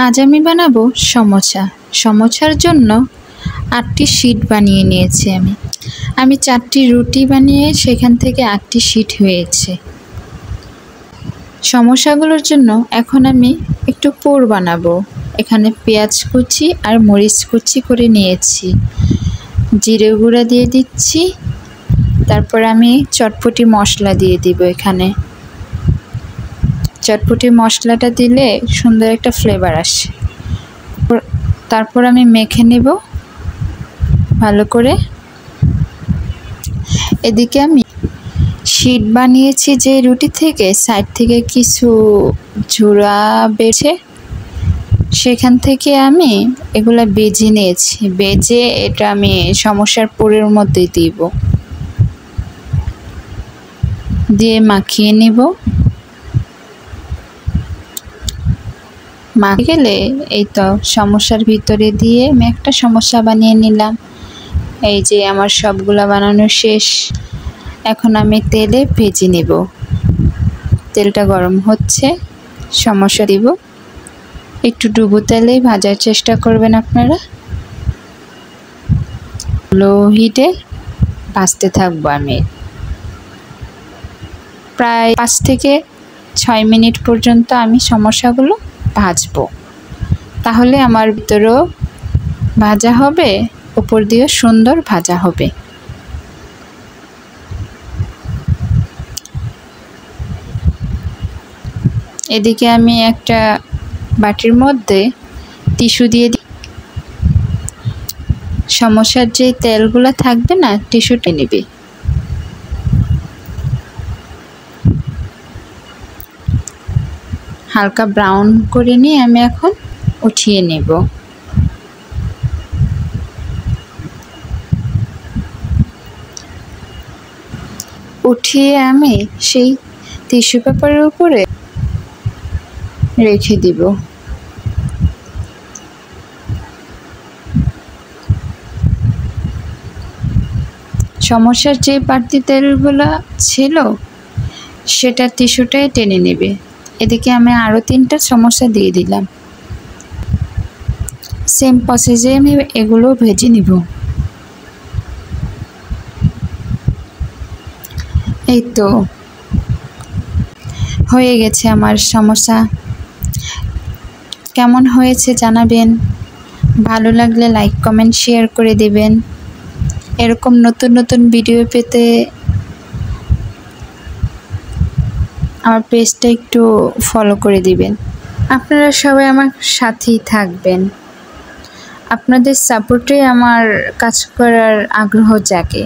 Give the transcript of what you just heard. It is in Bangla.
আজ আমি বানাবো সমোসা। সমোসার জন্য ৮টি শিট বানিয়ে নিয়েছি আমি ৪টি রুটি বানিয়ে সেখান থেকে ৮টি শিট হয়েছে। সমোসাগুলোর জন্য এখন আমি একটু পুর বানাবো। এখানে পেঁয়াজ কুচি আর মরিচ কুচি করে নিয়েছি, জিরে গুঁড়া দিয়ে দিচ্ছি, তারপর আমি চটপটি মশলা দিয়ে দিব। এখানে চটপটি মশলাটা দিলে সুন্দর একটা ফ্লেভার আসে। তারপর আমি মেখে নেব ভালো করে। এদিকে আমি শিট বানিয়েছি যে রুটি থেকে সাইড থেকে কিছু ঝুরা বেছে, সেখান থেকে আমি এগুলা বেজে নিয়েছি। বেজে এটা আমি সমোসার পুরের মধ্যে দিব, দিয়ে মাখিয়ে নিব। মাখে গেলে এই তো সমোসার ভিতরে দিয়ে আমি একটা সমোসা বানিয়ে নিলাম। এই যে আমার সবগুলা বানানো শেষ। এখন আমি তেলে ভেজে নেব। তেলটা গরম হচ্ছে, সমোসা দিব। একটু ডুবো তেলে ভাজার চেষ্টা করবেন আপনারা। লো হিটে ভাজতে থাকবো আমি প্রায় ৫ থেকে ৬ মিনিট পর্যন্ত আমি সমোসাগুলো ভাজবো। তাহলে আমার ভিতরেও ভাজা হবে, উপর দিয়ে সুন্দর ভাজা হবে। এদিকে আমি একটা বাটির মধ্যে টিস্যু দিয়ে দিই। সমোসার যে তেলগুলো থাকবে না, টিস্যুটা নেবে। হালকা ব্রাউন করে নিয়ে আমি এখন উঠিয়ে নেব। উঠিয়ে আমি সেই টিস্যু পেপারের উপরে রেখে দিব। সমোসার যে বাড়তি তেলগুলো ছিল সেটা টিস্যুটাই টেনে নেবে। এদিকে আমি আরও 3টা সমোসা দিয়ে দিলাম। সেম প্রসেসে আমি এগুলো ভেজে নিব। এই তো হয়ে গেছে আমার সমোসা। কেমন হয়েছে জানাবেন। ভালো লাগলে লাইক কমেন্ট শেয়ার করে দেবেন। এরকম নতুন নতুন ভিডিও পেতে আমার পেজটা একটু ফলো করে দিবেন। আপনারা সবাই আমার সাথেই থাকবেন। আপনাদের সাপোর্টে আমার কাজ করার আগ্রহ জাগে।